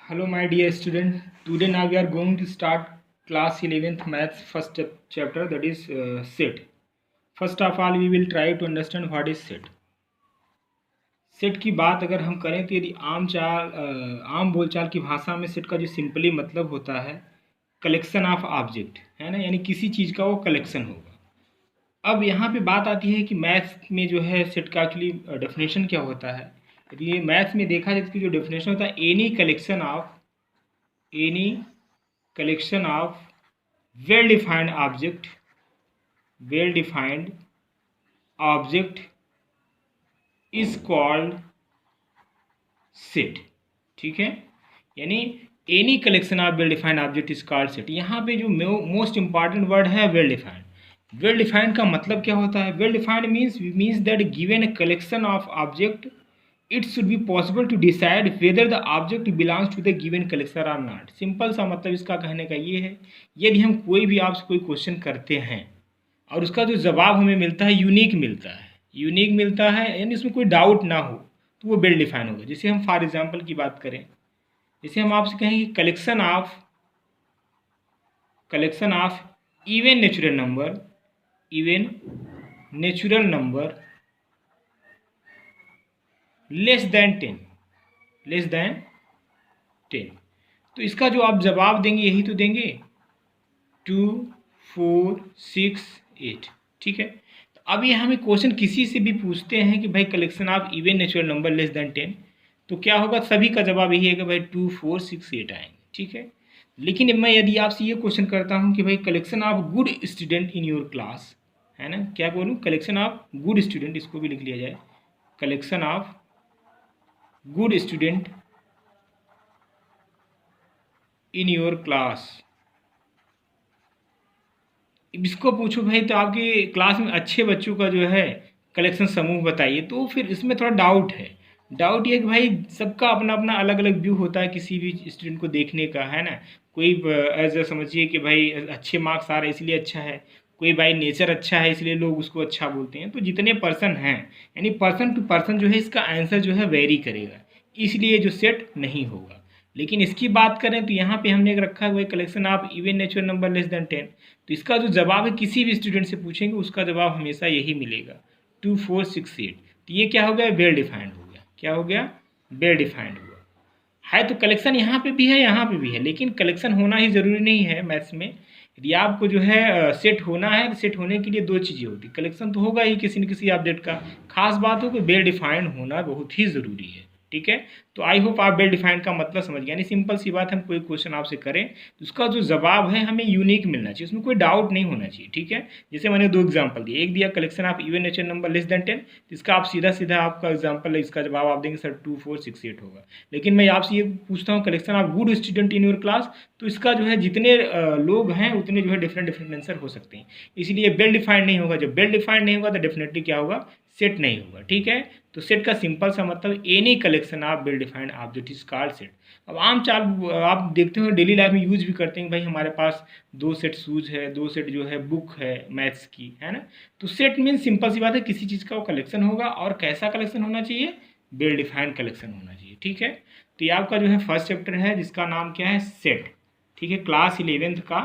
Hello, my dear student. Today now we are going to start class 11th maths first chapter, that is set. First of all, we will try to understand what is set. Set की बात अगर हम करें तो यदि आम बोलचाल की भाषा में सेट का जो सिंपली मतलब होता है कलेक्शन ऑफ ऑब्जेक्ट, है ना, यानी किसी चीज़ का वो कलेक्शन होगा। अब यहाँ पे बात आती है कि मैथ्स में जो है सेट का एक्चुअली डेफिनेशन क्या होता है। यदि ये मैथ्स में देखा जाए इसकी जो डेफिनेशन होता है any collection of well defined object is called set। ठीक है, यानी any collection of well defined object is called set. यहाँ पे जो मोस्ट इंपॉर्टेंट वर्ड है वेल डिफाइंड। वेल डिफाइंड का मतलब क्या होता है? Well defined means that given a collection of object it should be possible to decide whether the object belongs to the given collection or not. Simple सा मतलब इसका कहने का ये है, यदि हम कोई भी आपसे कोई क्वेश्चन करते हैं और उसका जो जवाब हमें मिलता है यूनिक मिलता है यानी उसमें कोई डाउट ना हो, तो वो वेल डिफाइन होगा। जैसे हम फॉर एग्जांपल की बात करें, जैसे हम आपसे कहें कि collection of even natural number less than 10, तो इसका जो आप जवाब देंगे यही तो देंगे 2, 4, 6, 8। ठीक है, तो अब ये हमें क्वेश्चन किसी से भी पूछते हैं कि भाई collection of even natural number less than 10, तो क्या होगा? सभी का जवाब यही है कि भाई 2, 4, 6, 8 आएंगे। ठीक है, लेकिन मैं यदि आपसे ये क्वेश्चन करता हूँ कि भाई collection of good student in your class, है ना, क्या बोलूँ? कलेक्शन ऑफ गुड स्टूडेंट, इसको भी लिख लिया जाए, collection of good student in your class. इसको पूछो भाई तो आपकी क्लास में अच्छे बच्चों का जो है कलेक्शन समूह बताइए, तो फिर इसमें थोड़ा डाउट है। डाउट ये कि भाई सबका अपना अपना अलग अलग व्यू होता है किसी भी स्टूडेंट को देखने का, है ना। कोई एज समझिए कि भाई अच्छे मार्क्स आ रहे हैं इसलिए अच्छा है, कोई भाई नेचर अच्छा है इसलिए लोग उसको अच्छा बोलते हैं। तो जितने पर्सन हैं यानी पर्सन टू पर्सन जो है इसका आंसर जो है वेरी करेगा, इसलिए जो सेट नहीं होगा। लेकिन इसकी बात करें तो यहाँ पे हमने रखा हुआ है collection of even natural number less than 10, तो इसका जो जवाब है किसी भी स्टूडेंट से पूछेंगे उसका जवाब हमेशा यही मिलेगा 2, 4, 6, 8। तो ये क्या हो गया? वेल डिफाइंड हो गया। क्या हो गया? वेल डिफाइंड हुआ है। तो कलेक्शन यहाँ पे भी है यहाँ पे भी है, लेकिन कलेक्शन होना ही ज़रूरी नहीं है मैथ्स में। यदि आपको जो है सेट होना है तो सेट होने के लिए दो चीज़ें होती, कलेक्शन तो होगा ही किसी न किसी ऑब्जेक्ट का, खास बात हो कि वेल डिफाइंड होना बहुत ही ज़रूरी है। ठीक है, तो आई होप आप वेल डिफाइंड का मतलब समझ गए। यानी सिंपल सी बात, हम कोई क्वेश्चन आपसे करें तो उसका जो जवाब है हमें यूनिक मिलना चाहिए, उसमें कोई डाउट नहीं होना चाहिए। ठीक है, जैसे मैंने दो एग्जांपल दिए, एक दिया collection of even natural number less than 10, तो इसका आप सीधा आपका एग्जांपल है, इसका जवाब आप देंगे सर 2, 4, 6, 8 होगा। लेकिन मैं आपसे ये पूछता हूँ collection of good student in your class, तो इसका जो है जितने लोग हैं उतने जो है डिफरेंट आंसर हो सकते हैं, इसलिए वेल डिफाइंड नहीं होगा। जब वेल डिफाइंड नहीं होगा तो डेफिनेटली क्या होगा? सेट नहीं होगा। ठीक है, तो सेट का सिंपल सा मतलब any collection of well defined object is called set. अब आम चाल आप देखते हो डेली लाइफ में यूज भी करते हैं, भाई हमारे पास 2 सेट शूज है, 2 सेट जो है बुक है मैथ्स की, है ना। तो सेट मीन्स सिंपल सी बात है किसी चीज़ का वो कलेक्शन होगा, और कैसा कलेक्शन होना चाहिए? वेल डिफाइंड कलेक्शन होना चाहिए। ठीक है, तो ये आपका जो है फर्स्ट चैप्टर है जिसका नाम क्या है? सेट। ठीक है, क्लास 11th का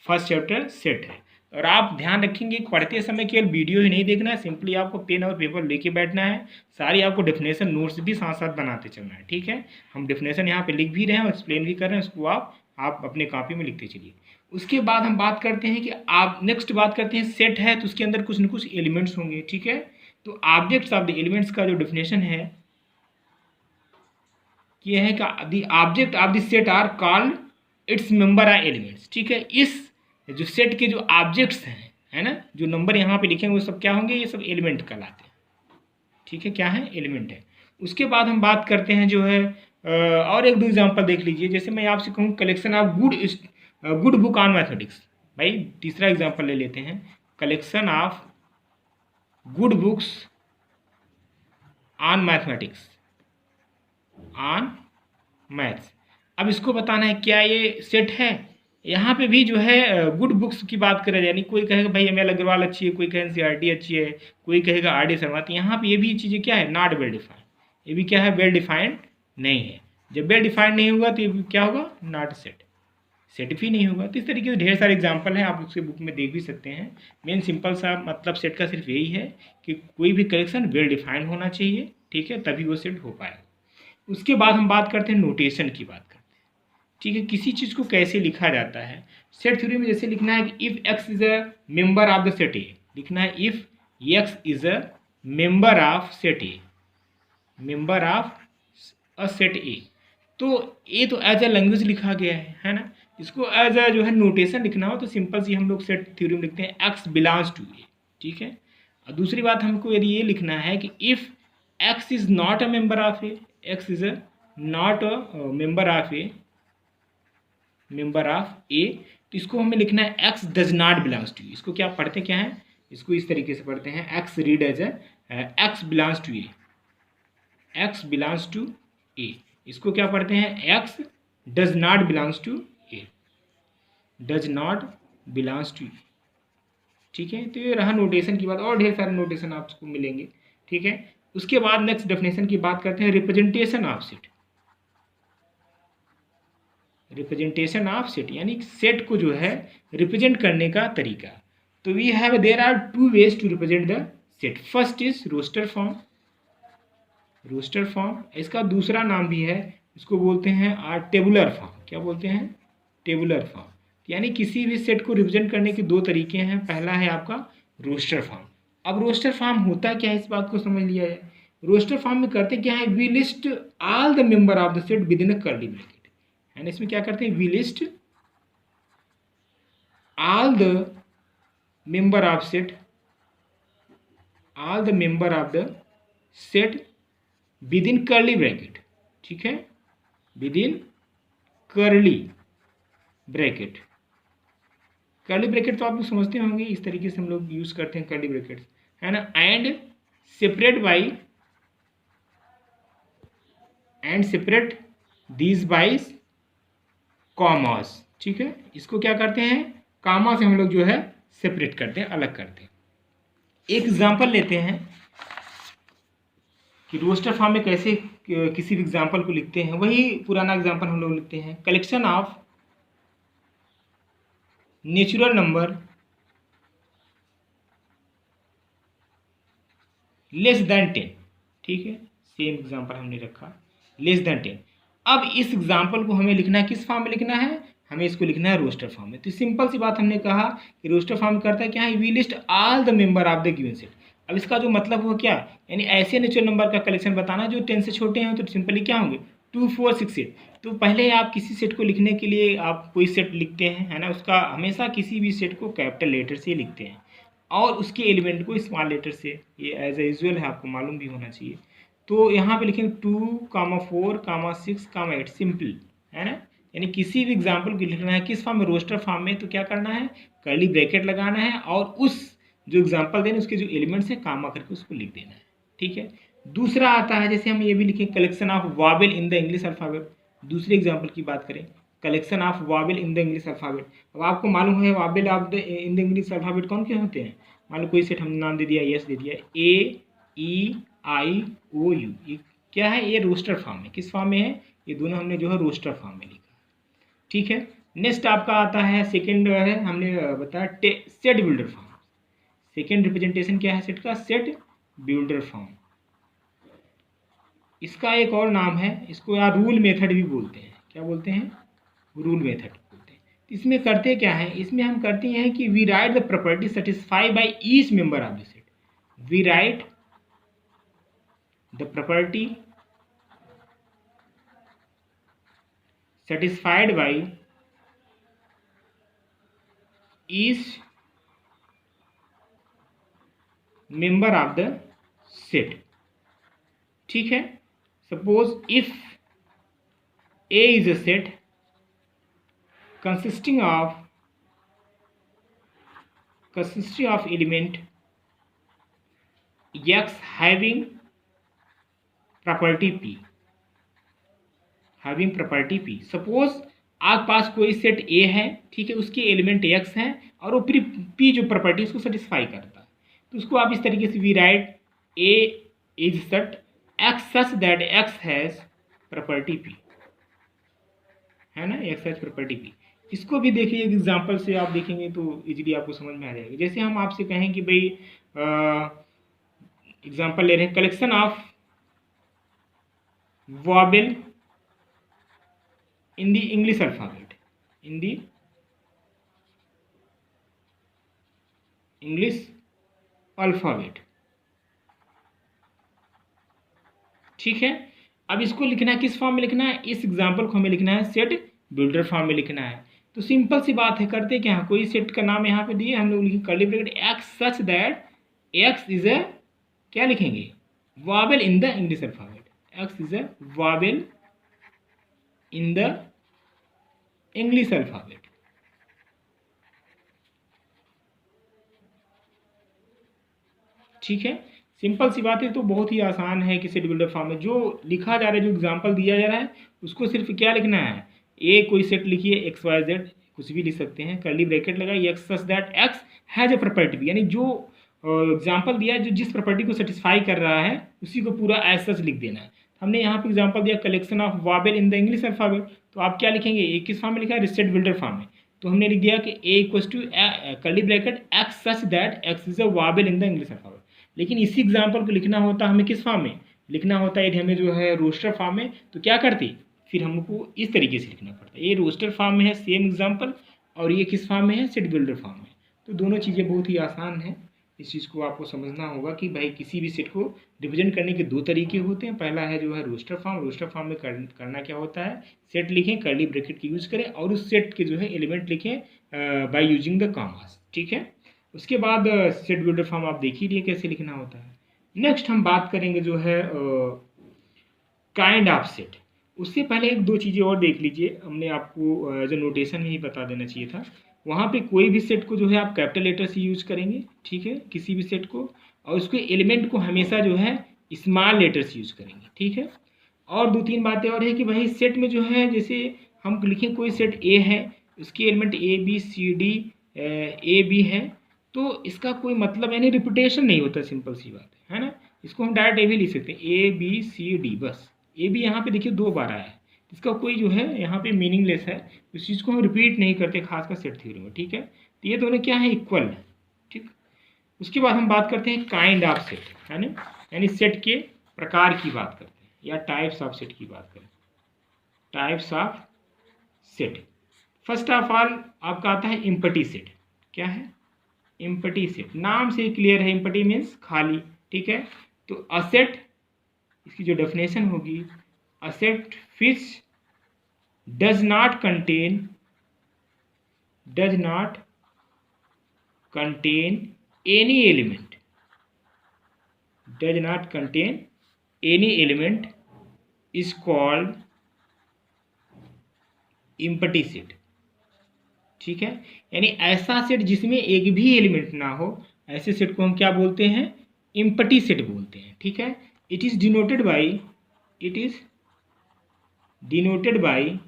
फर्स्ट चैप्टर सेट है। और आप ध्यान रखेंगे पढ़ते समय केवल वीडियो ही नहीं देखना है, सिंपली आपको पेन और पेपर लेके बैठना है, सारी आपको डेफिनेशन नोट्स भी साथ साथ बनाते चलना है। ठीक है, हम डेफिनेशन यहाँ पे लिख भी रहे हैं और एक्सप्लेन भी कर रहे हैं, उसको आप अपने कॉपी में लिखते चलिए। उसके बाद हम बात करते हैं कि आप नेक्स्ट बात करते हैं सेट है तो उसके अंदर कुछ न कुछ एलिमेंट्स होंगे। ठीक है, तो ऑब्जेक्ट्स ऑफ द एलिमेंट्स का जो डेफिनेशन है ये है कि the object of the set are called its member or elements. ठीक है, इस जो सेट के जो ऑब्जेक्ट्स हैं, है ना, जो नंबर यहाँ पे लिखेंगे वो सब क्या होंगे? ये सब एलिमेंट कहलाते हैं। ठीक है, क्या है? एलिमेंट है। उसके बाद हम बात करते हैं जो है और एक दो एग्जांपल देख लीजिए। जैसे मैं आपसे कहूँ collection of good book on mathematics, भाई तीसरा एग्जांपल ले लेते हैं, collection of good books on mathematics, on maths. अब इसको बताना है क्या ये सेट है। यहाँ पे भी जो है गुड बुक्स की बात करें, यानी कोई कहेगा भाई एम एल अग्रवाल अच्छी है, कोई कहे एनसीईआरटी अच्छी है, कोई कहेगा आर डी शर्मा, तो यहाँ पे ये भी चीज़ें क्या है? Not well defined. ये भी क्या है? वेल डिफाइंड नहीं है। जब वेल डिफाइंड नहीं होगा तो ये क्या होगा, नॉट सेट, सेट भी नहीं होगा। तो इस तरीके से ढेर सारे एग्जाम्पल हैं, आप उसके बुक में देख भी सकते हैं। मेन सिंपल सा मतलब सेट का सिर्फ यही है कि कोई भी कलेक्शन वेल डिफाइंड होना चाहिए, ठीक है, तभी वो सेट हो पाएगा। उसके बाद हम बात करते हैं नोटेशन की बात करते हैं, ठीक है, किसी चीज़ को कैसे लिखा जाता है। सेट थ्योरी में जैसे लिखना है कि if X is a member of the set ए, लिखना है if X is a member of set A, member of a set ए। तो ए तो एज अ लैंग्वेज लिखा गया है ना, इसको एज अ जो है नोटेशन लिखना हो तो सिंपल सी हम लोग सेट थ्योरी में लिखते हैं एक्स बिलोंग्स टू ए, ठीक है। और दूसरी बात हमको यदि ये लिखना है कि if X is not a member of A, X is a not a member of A, member of A, तो इसको हमें लिखना है X does not belongs to A. इसको क्या पढ़ते क्या है, इसको इस तरीके से पढ़ते हैं, X read as X belongs to A, X belongs to A. इसको क्या पढ़ते हैं, X does not belongs to A, does not belongs to A, ठीक है। तो ये रहा नोटेशन की बात, और ढेर सारे नोटेशन आपको मिलेंगे, ठीक है। उसके बाद नेक्स्ट डेफिनेशन की बात करते हैं, representation of set. Representation of set यानी सेट को जो है रिप्रेजेंट करने का तरीका। तो we have there are two ways to represent the set. First is roster form, roster form, इसका दूसरा नाम भी है, इसको बोलते हैं टेबुलर फॉर्म। क्या बोलते हैं, टेबुलर फॉर्म। यानी किसी भी सेट को रिप्रेजेंट करने के दो तरीके हैं, पहला है आपका रोस्टर फॉर्म। अब रोस्टर फॉर्म होता क्या है, इस बात को समझ लिया है। रोस्टर फॉर्म में करते क्या है, we list all the member of the set within a curly bracket, यानी इसमें क्या करते हैं, we list all the member of set, all the member of the set within curly bracket, ठीक है, within curly bracket. Curly bracket तो आप लोग समझते होंगे, इस तरीके से हम लोग यूज करते हैं कर्ली ब्रैकेट, है ना। And separate by, and separate these by commas, ठीक है। इसको क्या करते हैं, कामा से हम लोग जो है सेपरेट करते हैं, अलग करते हैं। एक एग्जांपल लेते हैं कि रोस्टर फॉर्म में कैसे किसी भी एग्जांपल को लिखते हैं। वही पुराना एग्जांपल हम लोग लिखते हैं, collection of natural number less than 10, ठीक है, सेम एग्जांपल हमने रखा, लेस देन 10। अब इस एग्जांपल को हमें लिखना है, किस फॉर्म में लिखना है, हमें इसको लिखना है रोस्टर फॉर्म में। तो सिंपल सी बात हमने कहा कि रोस्टर फॉर्म करता है क्या है, we list all the member of the given set. अब इसका जो मतलब हुआ क्या, यानी ऐसे नेचुरल नंबर का कलेक्शन बताना जो 10 से छोटे हैं, तो सिंपली क्या होंगे, 2 4 6 8। तो पहले आप किसी सेट को लिखने के लिए आप कोई सेट लिखते हैं, है ना, उसका हमेशा किसी भी सेट को कैपिटल लेटर से लिखते हैं और उसके एलिमेंट को स्मॉल लेटर से, ये एज ए यूजुअल है, आपको मालूम भी होना चाहिए। तो यहाँ पे लिखेंगे 2, 4, 6, 8, सिंपल, है ना। यानी किसी भी एग्जाम्पल को लिखना है किस फॉर्म में, रोस्टर फॉर्म में, तो क्या करना है, कर्ली ब्रैकेट लगाना है और उस जो एग्जाम्पल देने उसके जो एलिमेंट्स हैं कामा करके उसको लिख देना है, ठीक है। दूसरा आता है, जैसे हम ये भी लिखें, collection of vowel in the English alphabet. दूसरे एग्जाम्पल की बात करें, collection of vowel in the English alphabet. अब आपको मालूम है vowel of the in the English alphabet कौन के होते हैं। मान लो कोई सेट हमने नाम दे दिया, यस दे दिया, AEIOU, ये क्या है, ये रोस्टर फॉर्म में, किस फॉर्म में है, ये दोनों हमने जो है रोस्टर फॉर्म में लिखा, ठीक है। नेक्स्ट आपका आता है सेकंड है, हमने बताया set builder form. Second representation क्या है सेट का, सेट बिल्डर फॉर्म। इसका एक और नाम है, इसको यार रूल मेथड भी बोलते हैं। क्या बोलते हैं, रूल मेथड बोलते हैं। इसमें करते क्या है, इसमें हम करते हैं कि we write the property satisfy by each member of the set. We write the property satisfied by each member of the set, ठीक है। Suppose if A is a set consisting of element X having property P, having property P। Suppose आपके पास कोई set A है, ठीक है, उसके element X हैं और वो P जो प्रॉपर्टी उसको सेटिस्फाई करता है, तो उसको आप इस तरीके से we write A is set X such that X has property P, है ना, एक्स हैज प्रॉपर्टी पी। इसको भी देखिए एक एग्जांपल से आप देखेंगे तो इजीली आपको समझ में आ जाएगा। जैसे हम आपसे कहें कि भाई एग्जांपल ले रहे हैं, collection of vowel in the English alphabet, in the English alphabet, ठीक है। अब इसको लिखना है किस फॉर्म में लिखना है, इस एग्जांपल को हमें लिखना है सेट बिल्डर फॉर्म में लिखना है। तो सिंपल सी बात है, करते क्या है, कोई सेट का नाम यहाँ पे दिए, हम लोग लिखे curly bracket X such that x is a, क्या लिखेंगे, vowel in the English alphabet, x is a vowel in the English alphabet, ठीक है। सिंपल सी बात है, तो बहुत ही आसान है कि सेट बिल्डर फॉर्म में जो लिखा जा रहा है, जो एग्जांपल दिया जा रहा है, उसको सिर्फ क्या लिखना है, ए कोई सेट लिखिए एक्स वाई जेड, कुछ भी लिख सकते हैं, कर्ली ब्रैकेट लगाइए, x such that x has a property, यानी जो एग्जांपल दिया है, जो जिस प्रॉपर्टी को सेटिस्फाई कर रहा है उसी को पूरा एज सच लिख देना है। हमने यहाँ पे एग्जांपल दिया collection of vowel in the English alphabet, तो आप क्या लिखेंगे, ए किस फॉर्म में लिखा है, सेट बिल्डर फॉर्म में, तो हमने लिख दिया कि A equals to curly bracket X such that x is a vowel in the English alphabet. लेकिन इसी एग्जाम्पल को लिखना होता हमें किस फॉर्म में लिखना होता है, यदि हमें जो है रोस्टर फॉर्म में, तो क्या करते, फिर हमको इस तरीके से लिखना पड़ता है, ये रोस्टर फॉर्म में है सेम एग्जाम्पल, और ये किस फॉर्म में है, सेट बिल्डर फॉर्म में। तो दोनों चीज़ें बहुत ही आसान हैं, इस चीज़ को आपको समझना होगा कि भाई किसी भी सेट को रिप्रेजेंट करने के दो तरीके होते हैं। पहला है जो है रोस्टर फॉर्म, रोस्टर फॉर्म में करना क्या होता है, सेट लिखें, कर्ली ब्रैकेट की यूज करें, और उस सेट के जो है एलिमेंट लिखें बाय यूजिंग द कॉमास, ठीक है। उसके बाद सेट बिल्डर फॉर्म आप देख ही लिए कैसे लिखना होता है। नेक्स्ट हम बात करेंगे जो है काइंड ऑफ सेट। उससे पहले एक दो चीज़ें और देख लीजिए, हमने आपको जो नोटेशन में ही बता देना चाहिए था, वहाँ पे कोई भी सेट को जो है आप कैपिटल लेटर से यूज करेंगे, ठीक है, किसी भी सेट को, और उसके एलिमेंट को हमेशा जो है स्मॉल लेटर से यूज करेंगे, ठीक है। और दो तीन बातें और है कि भाई सेट में जो है, जैसे हम लिखें कोई सेट ए है, उसके element A B C D A B है, तो इसका कोई मतलब यानी रिपीटेशन नहीं होता, सिंपल सी बात है ना। इसको हम डायरेक्ट ए भी लिख सकते हैं, ए बी सी डी, बस ए बी यहाँ पे देखिए 2 बार आया है, इसका कोई जो है यहाँ पे मीनिंगलेस है, इस चीज़ को हम रिपीट नहीं करते खासकर सेट थ्योरी में, ठीक है। तो ये दोनों क्या है, इक्वल है, ठीक। उसके बाद हम बात करते हैं काइंड ऑफ सेट, है ना, यानी सेट के प्रकार की बात करते हैं, या टाइप्स ऑफ सेट की बात करें, types of set. First of all आपका आता है एम्प्टी सेट। क्या है, एम्प्टी सेट, नाम से क्लियर है, एम्प्टी मीन्स खाली, ठीक है। तो असेट, इसकी जो डेफिनेशन होगी, asset which does not contain any element, does not contain any element is called empty set, ठीक है। यानी ऐसा सेट जिसमें एक भी एलिमेंट ना हो, ऐसे सेट को हम क्या बोलते हैं, एम्प्टी सेट बोलते हैं, ठीक है। It is denoted by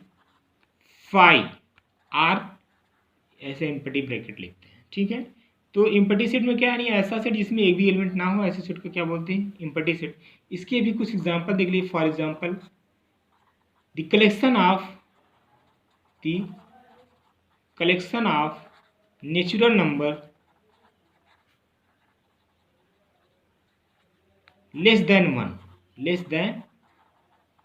phi or, ऐसे एम्प्टी ब्रैकेट लिखते हैं, ठीक है। तो एम्प्टी सेट में क्या है, नहीं ऐसा सेट जिसमें एक भी एलिमेंट ना हो, ऐसे सेट को क्या बोलते हैं, एम्प्टी सेट। इसके भी कुछ एग्जांपल देख लीजिए, for example the collection of natural number less than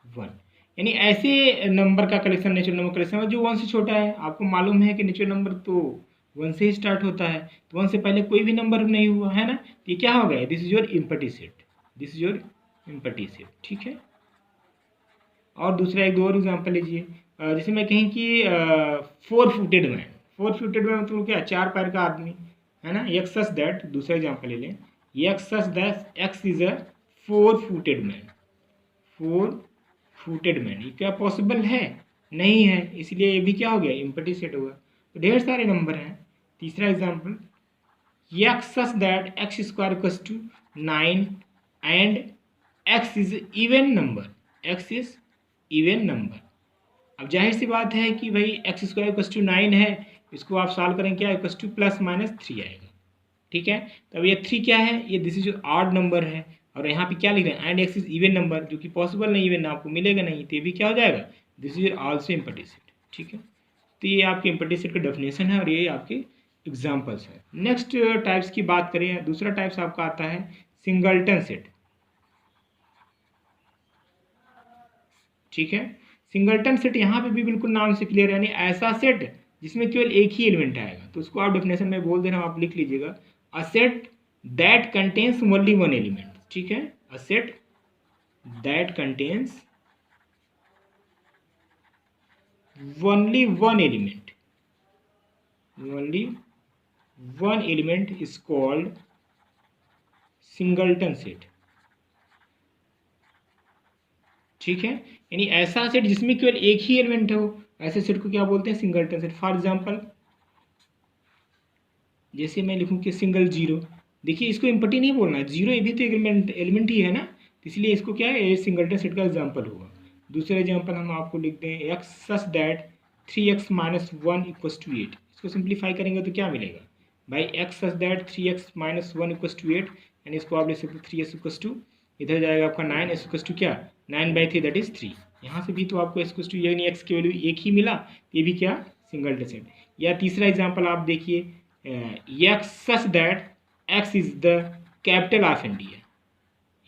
one, यानी ऐसे नंबर का कलेक्शन, नेचुरल नंबर कलेक्शन जो 1 से छोटा है। आपको मालूम है कि नेचुरल नंबर तो 1 से ही स्टार्ट होता है, तो 1 से पहले कोई भी नंबर नहीं हुआ है ना, तो ये क्या हो गया, this is your empty set, ठीक है। और दूसरा एक दो और एग्जाम्पल लीजिए, जैसे मैं कहीं कि 4 फुटेड मैन, 4 फुटेड मैन मतलब क्या, 4 पैर का आदमी, है ना। एक्स सच दैट, दूसरा एग्जाम्पल ले लें, x such that x is a 4 footed man, ये क्या पॉसिबल है, नहीं है, इसलिए ये भी क्या हो गया, एम्प्टी सेट होगा। तो ढेर सारे नंबर हैं। तीसरा example, x such that x square equals to 9 and x is even number, अब जाहिर सी बात है कि भाई एक्स स्क्वायर इक्वल्स टू 9 है, इसको आप सॉल्व करें क्या, इक्वल्स टू +-3 आएगा, ठीक है। तो अब ये 3 क्या है, ये दिस इज ऑड नंबर है, और यहाँ पे क्या लिख रहे हैं, and x is even number, जो कि पॉसिबल नहीं, इवन आपको मिलेगा नहीं, तो ये भी क्या हो जाएगा, this is also empty set, ठीक है। तो ये आपके एम्प्टी सेट का डेफिनेशन है और ये आपके एग्जांपल्स है। नेक्स्ट टाइप्स की बात करें, दूसरा टाइप्स आपका आता है सिंगल्टन सेट। ठीक है, सिंगल्टन सेट यहाँ पे भी बिल्कुल नाम से क्लियर है, यानी ऐसा सेट जिसमें केवल एक ही एलिमेंट आएगा। तो उसको आप डेफिनेशन में बोल दे रहे हैं, आप लिख लीजिएगा, अ set that contains only one element. ठीक है, a set that contains only one element, only one element is called singleton set। ठीक है, यानी ऐसा सेट जिसमें केवल एक ही एलिमेंट हो, ऐसे सेट को क्या बोलते हैं, सिंगलटन सेट। फॉर एग्जांपल जैसे मैं लिखूं कि सिंगल जीरो, देखिए इसको एम्प्टी नहीं बोलना है, जीरो ये भी तो एलिमेंट ही है ना, तो इसलिए इसको क्या है, ये सिंगलटन सेट का एग्जांपल होगा। दूसरा एग्जांपल हम आपको लिख दें, x such that 3x minus one equals to 8। इसको सिंप्लीफाई करेंगे तो क्या मिलेगा भाई, x such that 3x minus one equals to 8, यानी इसको आप लिख सकते 3x इक्वस टू, इधर जाएगा आपका 9, एस इक्वस टू क्या 9/3 दैट इज 3। यहाँ से भी तो आपको एस इक्वस टू, यानी एक्स की वैल्यू एक ही मिला, ये भी क्या सिंगलटन सेट। या तीसरा एग्जाम्पल आप देखिए, x such that x is the capital of India,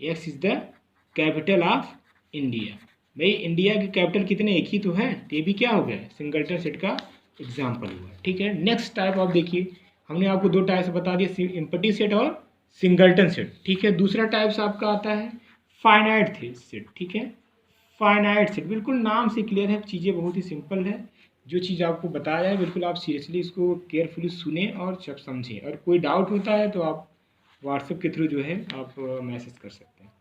x is the capital of India। भाई इंडिया की कैपिटल कितने, एक ही तो है, तो ये भी क्या हो गया, सिंगलटन सेट का एग्जाम्पल हुआ। ठीक है, नेक्स्ट टाइप आप देखिए, हमने आपको दो टाइप्स बता दिए, एम्प्टी सेट और सिंगलटन सेट। ठीक है, दूसरा टाइप्स आपका आता है फाइनाइट सेट। ठीक है, फाइनाइट सेट बिल्कुल नाम से क्लियर है, चीज़ें बहुत ही सिंपल है। जो चीज़ आपको बताया है बिल्कुल आप सीरियसली इसको केयरफुली सुने और सब समझें, और कोई डाउट होता है तो आप व्हाट्सएप के थ्रू जो है आप मैसेज कर सकते हैं।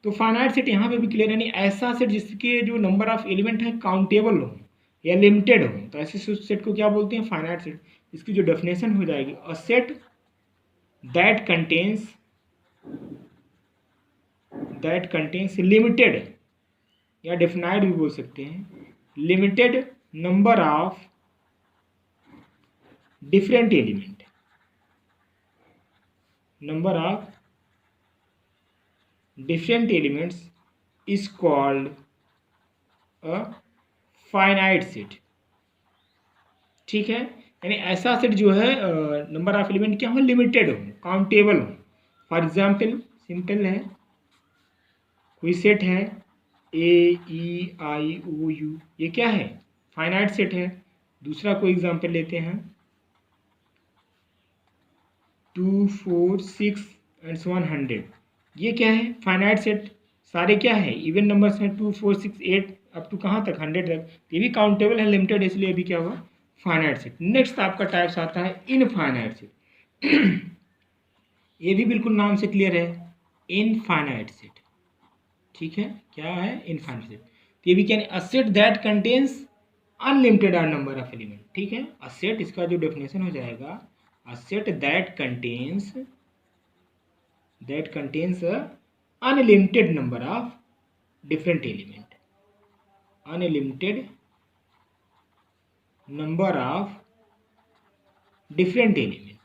तो फाइनाइट सेट यहाँ पे भी क्लियर है, नहीं ऐसा सेट जिसके जो नंबर ऑफ एलिमेंट है काउंटेबल हो या लिमिटेड हो, तो ऐसे सेट को क्या बोलते हैं, फाइनाइट सेट। इसकी जो डेफिनेशन हो जाएगी, अ सेट दैट कंटेन्स लिमिटेड, या डेफिनाइट भी बोल सकते हैं, limited number of different element, number of different elements is called a finite set। ठीक है, यानी ऐसा सेट जो है नंबर ऑफ एलिमेंट क्या हो, लिमिटेड हो, काउंटेबल हो। फॉर एग्जांपल सिंपल है, कोई सेट है AEIOU, ये क्या है, फाइनाइट सेट है। दूसरा कोई एग्जांपल लेते हैं, 2 4 6 एंड 100, ये क्या है, फाइनाइट सेट। सारे क्या है, इवन नंबर्स हैं, 2 4 6 8 अप टू कहाँ तक 100 तक, ये भी काउंटेबल है, लिमिटेड, इसलिए अभी क्या होगा, फाइनाइट सेट। नेक्स्ट आपका टाइप्स आता है इनफाइनाइट सेट। ये भी बिल्कुल नाम से क्लियर है, इनफाइनाइट सेट। ठीक है, क्या है, इनफाइनाइट सेट। तो ये भी क्या है, a set that contains unlimited or number of element. ठीक है, अ सेट, इसका जो डेफिनेशन हो जाएगा, a set that contains a unlimited number of different element, unlimited number of different elements।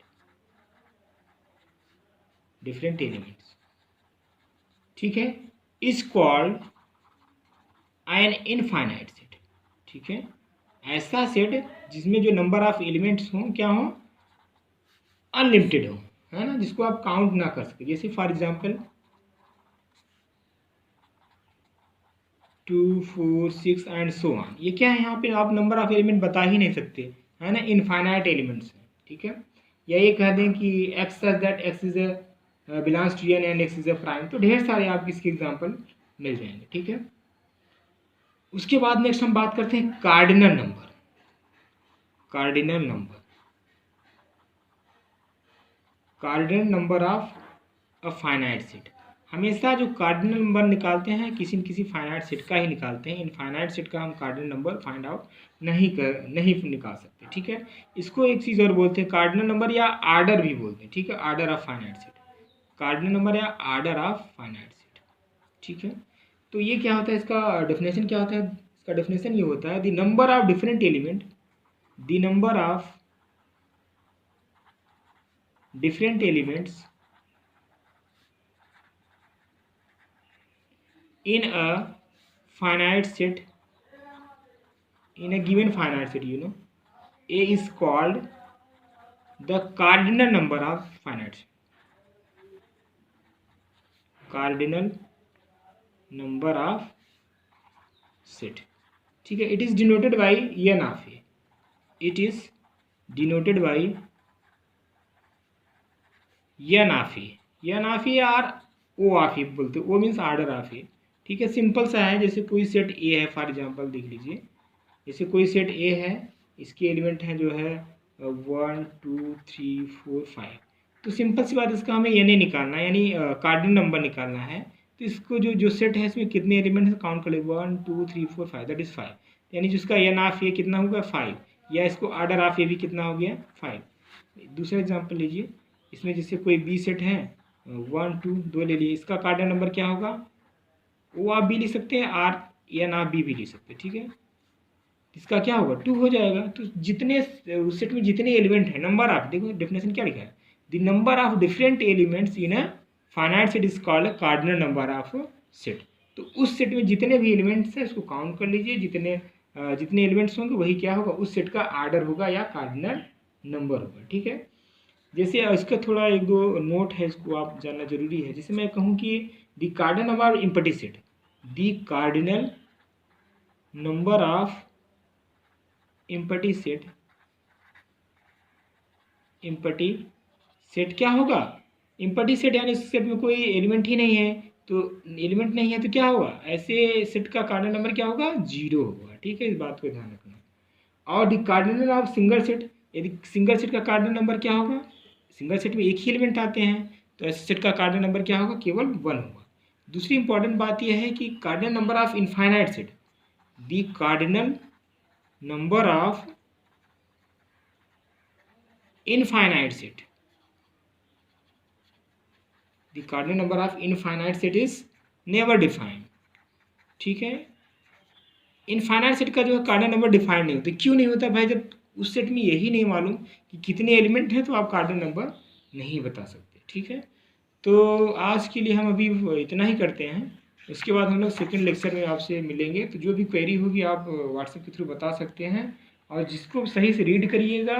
ठीक है, is called an infinite set। ठीक है, ऐसा सेट जिसमें जो नंबर ऑफ एलिमेंट्स हों क्या हो, अनलिमिटेड हो, है ना, जिसको आप काउंट ना कर सके। जैसे for example 2 4 6 and so on, ये क्या है, यहाँ पे आप नंबर ऑफ एलिमेंट बता ही नहीं सकते, है ना, इनफाइनाइट एलिमेंट्स हैं। ठीक है, या ये कह दें कि x such that x is a belongs to N and x is a prime, तो ढेर सारे आपको इसके एग्जांपल मिल जाएंगे। ठीक है, उसके बाद नेक्स्ट हम बात करते हैं cardinal number. Cardinal number, cardinal number of a finite set. हमेशा जो कार्डिनल नंबर निकालते हैं किसी न किसी फाइनाइट सेट का ही निकालते हैं, इनफाइनाइट सेट का हम कार्डिनल नंबर फाइंड आउट नहीं निकाल सकते। ठीक है, इसको एक चीज़ और बोलते हैं, कार्डिनल नंबर या आर्डर भी बोलते हैं। ठीक है, order of finite set, cardinal number या आर्डर ऑफ फाइनाइट सेट। ठीक है, तो ये क्या होता है, इसका डेफिनेशन क्या होता है, इसका डेफिनेशन ये होता है, the number of different element, the number of different elements in a finite set in a given finite set, a is called the cardinal number of finite set. Cardinal number of set, ठीक है. It is denoted by n of a. It is denoted by n of a. n of a और o of a बोलते हैं. o means order of ए. ठीक है, simple सा है. जैसे कोई सेट ए है, फॉर एग्जांपल देख लीजिए. जैसे कोई सेट ए है, इसके एलिमेंट हैं जो है 1 2 3 4 5. तो सिंपल सी बात, इसका हमें एन ए निकालना है, यानी कार्डिनल नंबर निकालना है. तो इसको जो सेट है इसमें कितने एलिमेंट है काउंट कर ले. 1 2 3 4 5, दैट इज 5. यानी जिसका एन ऑफ ए कितना होगा 5, या इसको ऑर्डर ऑफ ए भी कितना हो गया 5. दूसरा एग्जाम्पल लीजिए. इसमें जैसे कोई बी सेट है 1 2 2 ले लिए. इसका कार्डिनल नंबर क्या होगा, वो आप भी लिख सकते हैं और एन ऑफ बी भी लिख सकते हैं. ठीक है, इसका क्या होगा 2 हो जाएगा. तो जितने उस सेट में जितने एलिमेंट हैं, नंबर ऑफ, देखो डेफिनेशन क्या लिखा है, the number of different elements in a finite set is called cardinal number of set. तो उस सेट में जितने भी एलिमेंट्स हैं उसको काउंट कर लीजिए. जितने एलिमेंट्स होंगे वही क्या होगा, उस सेट का आर्डर होगा या कार्डिनल नंबर होगा. ठीक है, जैसे इसका थोड़ा एक दो नोट है, इसको आप जानना जरूरी है. जैसे मैं कहूँ कि the cardinal number of empty set, the cardinal number of empty set क्या होगा, इम्पटी सेट यानी इस सेट में कोई एलिमेंट ही नहीं है. तो एलिमेंट नहीं है तो क्या होगा, ऐसे सेट का कार्डिनल नंबर क्या होगा 0 होगा. ठीक है, इस बात को ध्यान रखना. और the cardinal of single set, यदि सिंगल सेट का कार्डिनल नंबर क्या होगा, सिंगल सेट में एक ही एलिमेंट आते हैं तो ऐसे सेट का कार्डिनल नंबर क्या होगा, केवल 1 होगा. दूसरी इंपॉर्टेंट बात यह है कि cardinal number of infinite set, the cardinal number of infinite set, the cardinal number of infinite set is never defined. ठीक है, इनफाइनाइट सेट का जो है कार्डिनल नंबर डिफाइंड नहीं होता. क्यों नहीं होता भाई, जब उस सेट में यही नहीं मालूम कि कितने एलिमेंट हैं तो आप कार्डिनल नंबर नहीं बता सकते. ठीक है, तो आज के लिए हम अभी इतना ही करते हैं. उसके बाद हम लोग सेकेंड लेक्चर में आपसे मिलेंगे. तो जो भी क्वेरी होगी आप व्हाट्सएप के थ्रू बता सकते हैं. और जिसको सही से रीड करिएगा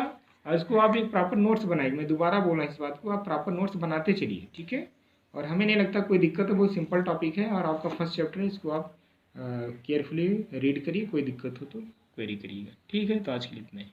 और इसको आप एक प्रॉपर नोट्स बनाइए. मैं दोबारा बोल रहा हूँ इस बात को, आप प्रॉपर नोट्स बनाते चलिए. ठीक है, और हमें नहीं लगता कोई दिक्कत है, बहुत सिंपल टॉपिक है और आपका फर्स्ट चैप्टर है. इसको आप केयरफुली रीड करिए. कोई दिक्कत हो तो क्वेरी करिएगा. ठीक है, तो आज के लिए इतना ही.